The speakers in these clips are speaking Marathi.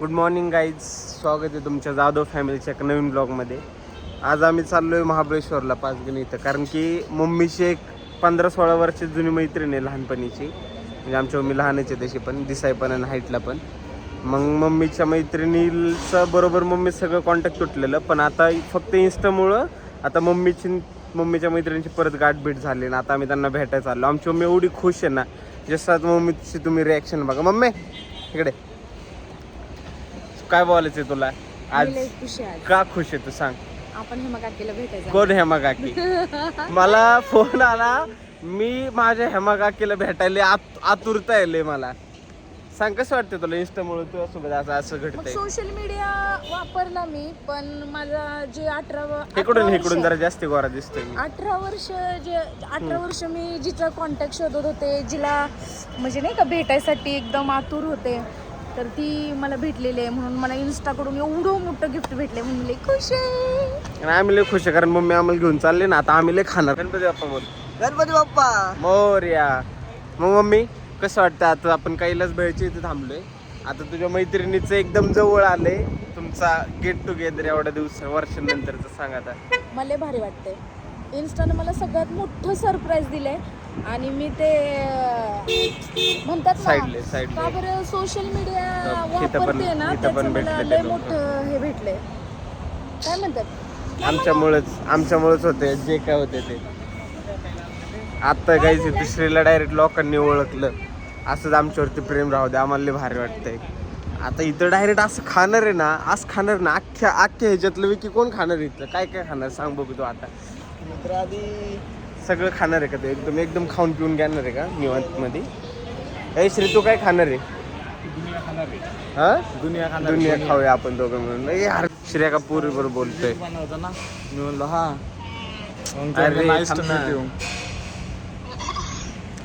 गुड मॉर्निंग गाईज, स्वागत आहे तुमच्या जाधव फॅमिलीच्या एका नवीन ब्लॉगमध्ये. आज आम्ही चाललो आहे महाबळेश्वरला पाचगणी इथं, कारण की मम्मीची एक 15-16 वर्षाची जुनी मैत्रीण आहे लहानपणीची. म्हणजे आमच्या मम्मी लहानच आहे तशी पण, दिसाय पण आणि हाईटला पण. मग मम्मीच्या मैत्रिणीचं बरोबर मम्मी सगळं कॉन्टॅक्ट तुटलेलं, पण आता फक्त इंस्टामुळं आता मम्मीच्या मैत्रिणीची परत गाठभेट झाली ना. आता आम्ही त्यांना भेटायला चाललो. आमची मम्मी एवढी खुश आहे ना, जसं मम्मीची तुम्ही रिॲक्शन बघा. मम्मी इकडे काय बोलायचंय तुला आज? का खुश आहे तू सांग? आपण हेमा काकीला भेटायचं. कोण हेमा काकी? मला फोन आला, मी माझ्या हेमा काकीला भेटायला आतुरता आहे मला. सांग कसं वाटतं तुला इंस्टामुळे तुझ्यासोबत असं घडतंय? सोशल मीडिया वापरला मी, पण माझा जे 18 इकडून जरा जास्त गोरा दिसतोय मी. 18 वर्ष मी जिचा कॉन्टॅक्ट शोधत होते, जिला म्हणजे नाही का भेटायसाठी एकदम आतुर होते, तर ती मला भेटलेली आहे. म्हणून मला इंस्टाकडून एवढं मोठं गिफ्ट भेटले म्हणून लई खुश आहे. आणि आम्ही लय खुश आहे, कारण मम्मी आम्हाला घेऊन चालले ना. आता आम्ही लय खाणार. गणपती बाप्पा बोल. गणपती बाप्पा मोरया. मग मम्मी कसं वाटतं? आता आपण कैलास भेळच्या इथे थांबलोय. आता तुझ्या मैत्रिणीचं एकदम जवळ आलंय तुमचा गेट टुगेदर एवढ्या वर्षांनंतरचं. सांग आता. मला लय भारी वाटतंय. इंस्टाने मला सगळ्यात मोठं सरप्राईज दिलंय आणि मी ते म्हणतात ना, का बरं सोशल मीडिया वापरते ना, त्याचं मला लय मोठं हे भेटलंय. काय म्हणतात? आमच्यामुळेच होते जे काय होते ते. आता काही श्रीला डायरेक्ट लोकांनी ओळखलं. असंच आमच्यावरती प्रेम राहू दे, आम्हाला लय भारी वाटतंय. आता इथं डायरेक्ट असं खाणार आहे ना, असं खाणार ना, अख्ख्या ह्याच्यातलं की कोण खाणार इथलं? काय खाणार सांग बघू तू आता. मित्र आधी सगळं खाणार आहे का ते? एकदम खाऊन पिऊन घेणार आहे का निवांत मध्ये? ए श्री, तू काय खाणार आहे? दुनिया खाणार आहे. हा, दुनिया दुनिया खाऊया आपण दोघं मिळून. यार श्रेया का पुरी बरोबर बोलतोय. बनवतो ना, मी म्हणलो हा. अरे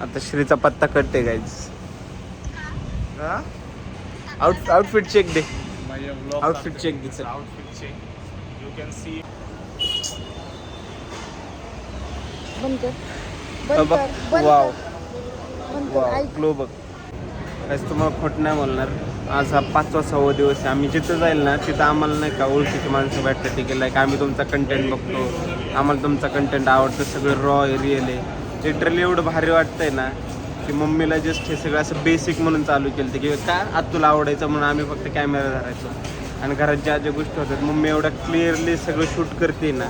आता श्रीचा पत्ता कटते गाईज. आउटफिट चेक दे. आउटफिट चेक दे. Outfit check. You can see. बंद कर. ग्लो बघ. काहीच तुम्हाला खोट नाही बोलणार. आज हा 5वा-6वा दिवस आहे. आम्ही जिथं जाईल ना तिथं आम्हाला नाही का ओळखीची माणसं भेटतात. ते केलं की आम्ही तुमचा कंटेंट बघतो, आम्हाला तुमचा कंटेंट आवडतं, सगळं रॉ रिअल आहे. लिटरली एवढं भारी वाटतंय ना की मम्मीला जस्ट हे सगळं असं बेसिक म्हणून चालू केलं की काय आज तुला आवडायचं म्हणून आम्ही फक्त कॅमेरा धरायचो. आणि घरात ज्या गोष्टी होतात मम्मी एवढं क्लिअरली सगळं शूट करते ना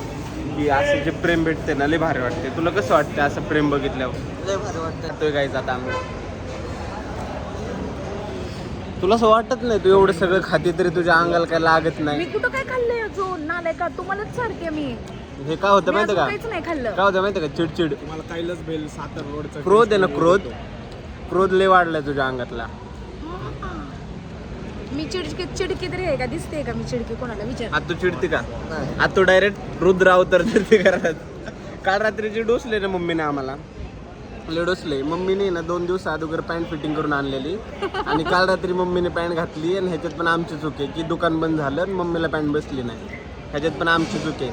की असं जे प्रेम भेटते ना लय भारी वाटते. तुला कसं वाटतं असं प्रेम बघितल्यावर? लय भारी वाटतं. तो गायचा आता आम्ही. तुला असं वाटत नाही तू एवढं सगळं खाते तरी तुझ्या अंगाला काय लागत मी नाही? कुठं काय खाल्लंय जो नालाय का? तुम्हालाच सारखे मी हे काय होतं माहिती का? काहीच नाही खाल्लं. काय होतं माहिती का? चिडचिड. तुम्हाला कैलास बेल सातार रोडचा क्रोध आहे ना, क्रोध लय वाढलाय तुझ्या अंगातला. मी चिडकी तरी आहे का? दिसते का मी चिडकी? कोणाला विचार. आता तू चिडते का? आता तू डायरेक्ट रुद्र अवतार धरते घरात. काल रात्रीची डोसले ना मम्मीने आम्हाला, लय डोसले. मम्मीने ना 2 दिवस अगोदर पॅन्ट फिटिंग करून आणलेली आणि काल रात्री मम्मीने पॅन्ट घातली. आणि ह्याच्यात पण आमची चूक आहे की दुकान बंद झालं आणि मम्मीला पॅन्ट बसली नाही. ह्याच्यात पण आमची चूक आहे.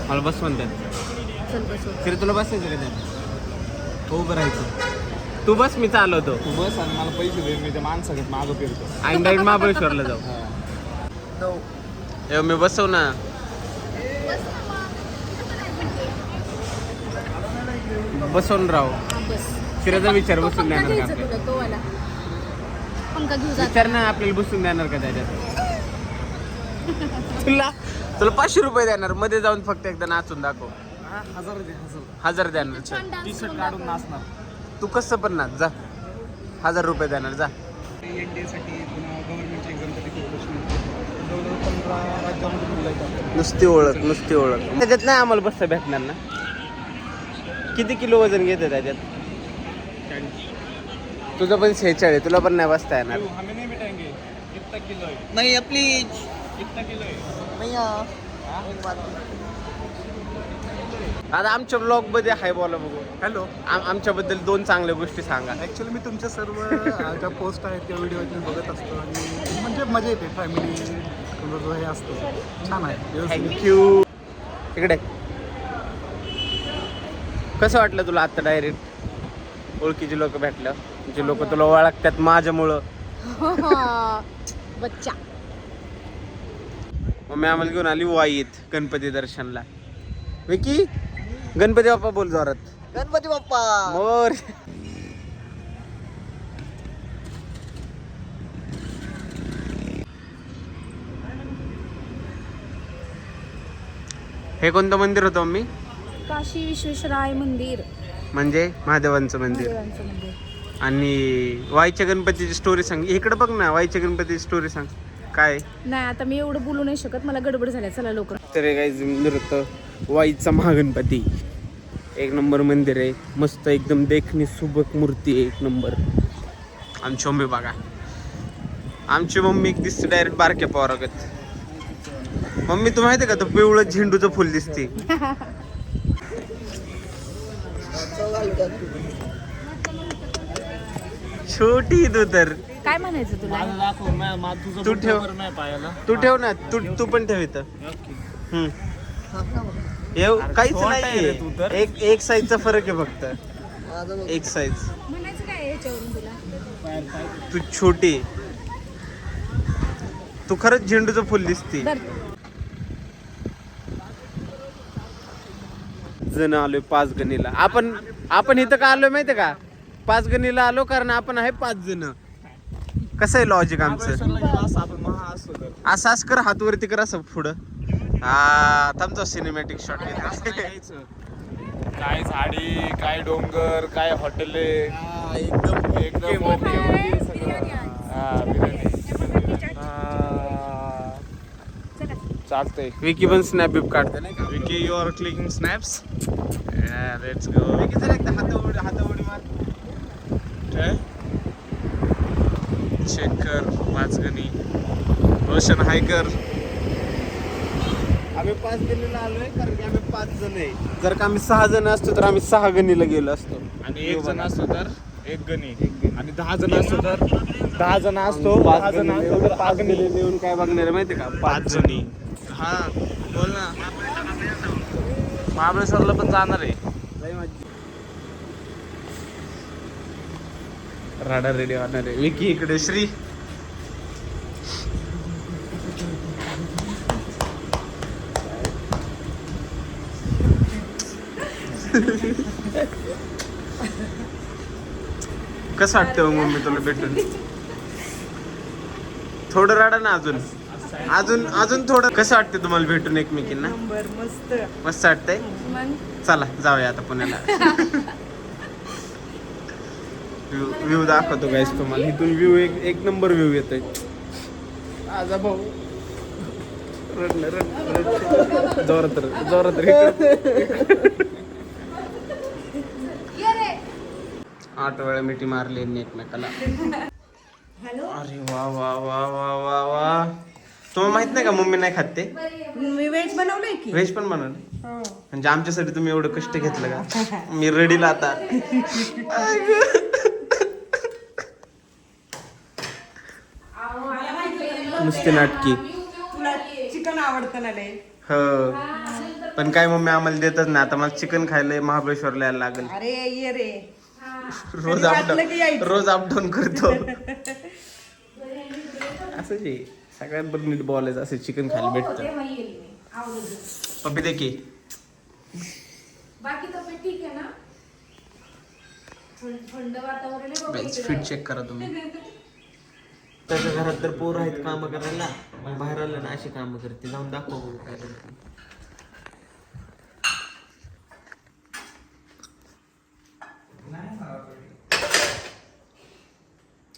मला बस म्हणतात. चल बस. तरी तुला बसायचं का त्यात? हो, उभं राहायचं. तू बस, मी चालवतो. तू बस आणि मला पैसे दे, मी त्या माणसाकडे मागं फिरतो. आणि डायरेक्ट महाबळेश्वरला जाऊ. मी बसव ना. बसवून राहू. बस. शिराचा विचार बसून देणार का घ्यायचा आपल्याला? तुला तो वाला पंखा घेऊ जा. विचार ना आपल्याला बसून देणार का त्याच्यात? तुला 500 रुपये देणार. मध्ये जाऊन फक्त एकदा नाचून दाखव. 1000 देणार. टी शर्ट काढून नाचणार. तू कसं पण नाच जा. 1000 रुपये देणार जा. साठी गव्हर्नमेंटच्या एक्झामसाठी जवळजवळ 15 राज्यामध्ये नुसती ओळख. त्याच्यात नाही आम्हाला बसता भेटणार ना. किती किलो वजन घेते त्याच्यात? तुझं पण 46. तुला पण नाही बसता येणार. हमें नहीं मिटाएंगे. कितना किलो है? नाही प्लीज. कितना किलो है? आता आमच्या ब्लॉग मध्ये हाय बोला बघू. हॅलो. आमच्याबद्दल 2 चांगल्या गोष्टी सांगा. ॲक्च्युली मी तुमच्या सर्व ज्या पोस्ट आहेत त्या व्हिडिओ मी बघत असतो आणि म्हणजे मजा येते. फॅमिली जो हे असतो छान आहे. थँक्यू. इकडे कसं वाटलं तुला आता डायरेक्ट? ओळखीचे लोक भेटलं, जे लोक तुला ओळखतात माझ्यामुळं. बच्चा. मम्मी आम्हाला घेऊन आली वाईत गणपती दर्शनला. विकी गणपती बाप्पा बोल जोरात. गणपती बाप्पा. मोर. हे कोणतं मंदिर होतं मम्मी? काशी विश्वेश्वराय मंदिर, म्हणजे महादेवांचं मंदिर. महादेवांचं मंदिर. आणि वाईच्या गणपतीची स्टोरी सांग. इकडे बघ ना, वाईच्या गणपतीची स्टोरी सांग काय. नाही आता मी एवढं बोलू नाही शकत, मला गडबड झाल्या. चला लवकर. तर काही मंदिर होतं वाईचा महागणपती. एक नंबर मंदिर आहे, मस्त एकदम देखणी सुबक मूर्ती आहे, एक नंबर. आमची मम्मी बघा, आमची मम्मी एक दिसते डायरेक्ट बारक्या पोरागत. मम्मी तू माहिती का, तो पिवळं झेंडूचं फुल दिसते. छोटी तू तर. काय म्हणायचं तुला? तू ठेव, तू ठेव ना, तू पण ठेव इथं. काहीच नाही, एक साईजचा फरक आहे फक्त, एक साईज. म्हणायचं काय याच्यावरून तुला? तू छोटी, तू खरंच झेंडूचं फुल दिसते. जण आलोय पाचगणीला. आपण इथं का आलोय माहितीये का? पाचगणीला आलो कारण आपण आहे 5 जण. कसं आहे लॉजिक आमचं? असं कर, हात वरती कर असं पुढं. हा थांबतो, सिनेमॅटिक शॉट घेतो. काय झाडी, काय डोंगर, काय हॉटेल, एकदम एकदम चालतंय. विकी पण स्नॅप बिप काढते नाही का? Vicky you are clicking snaps. Let's go. Vicky जर एकदा हातावडी मार. चेक कर पाचगणी. रोशन हायकर. आम्ही 5 गणीला आलोय कारण की आम्ही 5 जण आहे. जर का आम्ही 6 जण असतो तर आम्ही 6 गणीला गेलो असतो. आणि 1 जण असतो तर 1 गणी, आणि 10 जण असतो तर 10 जण असतो. 10 जण असतो तर 5 गणी येऊन काय बघणार आहे माहिती का? 5 जणी. हा बोल ना. महाबळेश्वरला पण जाणार आहे. राडा रेडी होणार आहे. विकी इकडे, श्री कसं वाटतं मम्मी तुला भेटून? थोडं राडा ना, अजून थोडं. कसं वाटतं तुम्हाला भेटून एकमेकींना? मस्त वाटतंय. चला जाऊया आता पुण्याला. व्ह्यू दाखवतो गाईस तुम्हाला. इथून व्ह्यू एक नंबर व्ह्यू येतोय. आजा भाऊ जोरात आठ वेळा मिठी मारली एकमेकाला. अरे वा वा वा वा वा वा. तुम्हाला माहित नाही का मम्मी नाही खात ते? मी व्हेज बनवलंय की. व्हेज पण बनवलं म्हणजे आमच्यासाठी तुम्ही एवढं कष्ट घेतलं का? मी रडीला आता. नुसते नाटकी. तुला चिकन आवडतं ना लय? हो पण काय मम्मी आम्हाला देतच नाही. आता मला चिकन खायला महाबळेश्वरला यायला लागेल. अरे ये रे. रोज अपडाऊन करतो. असंच आहे सगळ्यात बरं नीट बोलायचं. असं चिकन खायला भेटतं. पप्पी दे की. बाकी तब्येत ठीक आहे ना? थंड वातावरण. फिट चेक करा तुम्ही. त्याच्या घरात तर पोरं आहेत काम करायला, मग बाहेर आलं ना अशी कामं करते. जाऊन दाखव काय करते.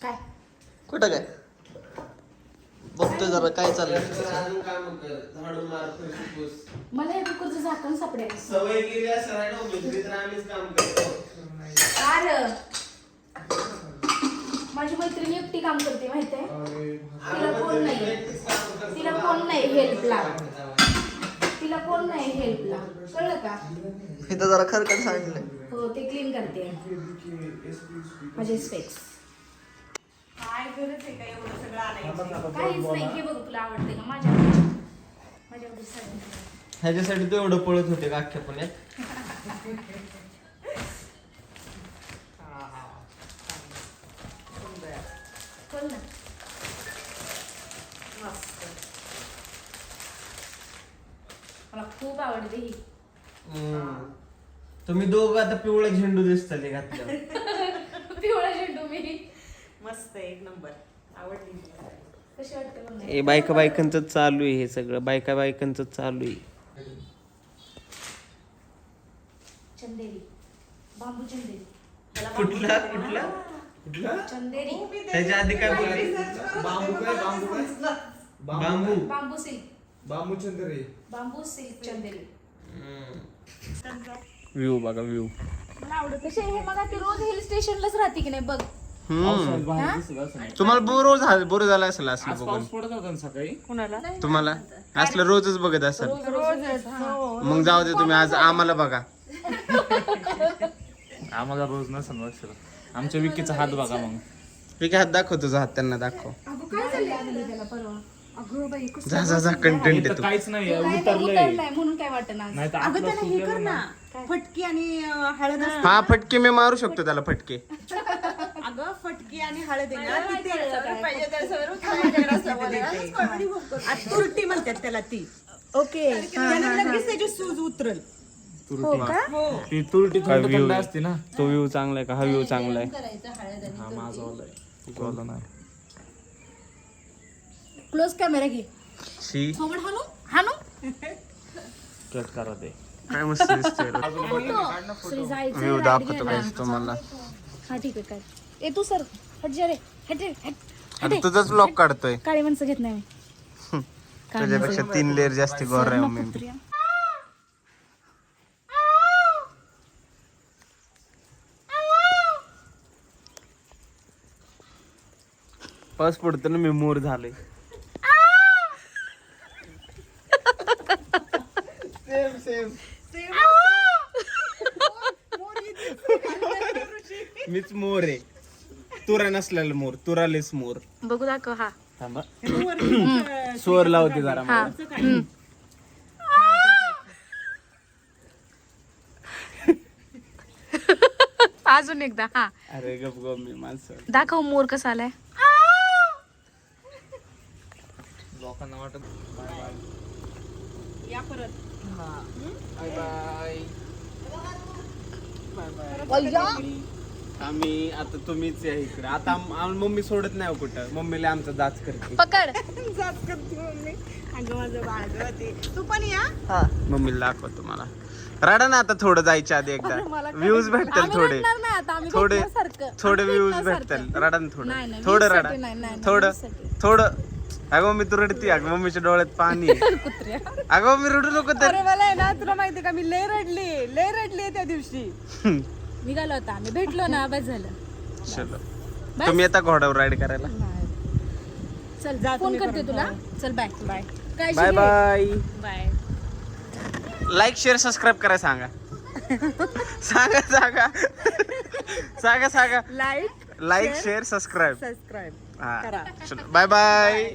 काय कुठं काय बघतोय जरा काय चाललंय. झाडू मार, फरशी पुस. मला हे कुकरचं झाकण सापडेल. सवय गेली असं नाही ना, तर आम्हीच काम करतो. माझी मैत्रिणी एकटी काम करते माहितीये. तिला कोण नाही हेल्पला. कळलं का? इथं जरा खरकट सांगितलंय. हो ते क्लीन करते माझे स्पेक्स. काय गरज आहे का एवढं सगळं आणायचं? काहीच नाही. हे बघ तुला आवडते का? माझ्या साडी. ह्याच्यासाठी तू एवढं पळत होते का अख्ख्या पुण्यात? खोल ना. मस्त. मला खूप आवडते ही. तुम्ही दोघं आता पिवळा झेंडू दिसतले घातल्यावर. पिवळा झेंडू मी. मस्त एक नंबर आवडली. कशी वाटते बघ ना. हे बायका बायकांच चालू आहे हे सगळं बायका बायकांच चालू आहे. चंदेरी. बांबू चंदेरी. कुठला कुठला चंदेरी. त्याच्या आधी काय बोलली? बांबू बांबू सिल्क. बांबू चंद्रे. बांबू सिल्क चंदेरी. व्ह्यू बघा व्ह्यू. मला आवडत. कशी हे मग ती रोज हिल स्टेशनलाच राहते की नाही बघ. तुम्हाला बोर झाला असेल असलं बघून. पाऊस पडत होता ना सकाळी. कुणाला तुम्हाला असलं रोजच बघत असेल. मग जाऊ दे तुम्ही आज आम्हाला बघा. आम्हाला रोज नसेल बघ. आमच्या विकीचा हात बघा मग. ठीक हात दाखव तुझा हात त्यांना दाखव. काय झालं त्याला परवा. अगं बाई जा जा जा कंटेंट इथं येतो. काहीच नाही उतरलंय उतरलंय. म्हणून काय वाटत ना. नाही तर अगं आपलं त्याला हे कर सुटलेलं ना ना. फटकी आणि हळद असते. हा फटके मी मारू शकतो त्याला फटके. अगं फटकी आणि हळद आहे ना ती तुरटी म्हणतात त्याला ती. ओके. त्यानं लगेच त्याची सूज उतरल. ती तुरटी थंड थंड असते ना. तो व्ह्यू चांगला आहे का हा व्ह्यू चांगला आहे. हा माझा वाला आहे. तुझा वाला नाही. क्लोज कॅमेरा घे. शी थोबड हाणू हाणू. कट करा ते. काय मस्त दिसतोय. श्री जायचं व्ह्यू ride दाखवतो घ्यायला. काय तुम्हाला. हा ठीक आहे काय. ए तू सर हट जा रे. हट रे हट. आता तुझाच ब्लॉग काढतोय. काळी माणसं घेत नाही मी. तुझ्यापेक्षा 3 लेअर जास्ती गोर आहे मी. कुत्र्या. पाऊस पडतो ना मी मोर झाले. मीच मोर आहे. तुरा नसलेला मोर तुरालेस मोर. बघू दाखव. हा थांबा स्वर लावते जरा हा. मला. अजून एकदा. हा अरे गप गप मी माणसं. दाखव मोर कसा आलाय. लोकांना वाटत या परत. Bye bye. आम्ही आता तुम्हीच या इकडे. आता मम्मी सोडत नाही हो कुठं. मम्मीला आमचा जाच करते. पकड. जात करते मम्मी. अगं माझं बाळ गं ते. तू पण या. मम्मीला दाखवतो मला. रडा ना आता थोडं जायच्या आधी एकदा. व्ह्यूज भेटतील थोडे थोडे थोडे व्ह्यूज भेटतील. रडा ना थोडं थोडं रडा थोडं थोडं. अगं मम्मी तू रडती. अगं मम्मीच्या डोळ्यात पाणी आहे. अगं मम्मी रडू नको तर. अरे मला आहे ना तुला माहिती का मी लय रडली त्या दिवशी. निघालो होता आम्ही. भेटलो ना बस झालं. चलो तुम्ही येता घोड्यावर राईड करायला. चल फोन करते तुला. चल bye bye. Bye bye. Bye. Like share subscribe करायला सांगा. सांगा सांगा सांगा सांगा. Like like share subscribe. Subscribe हा करा. चलो बाय बाय.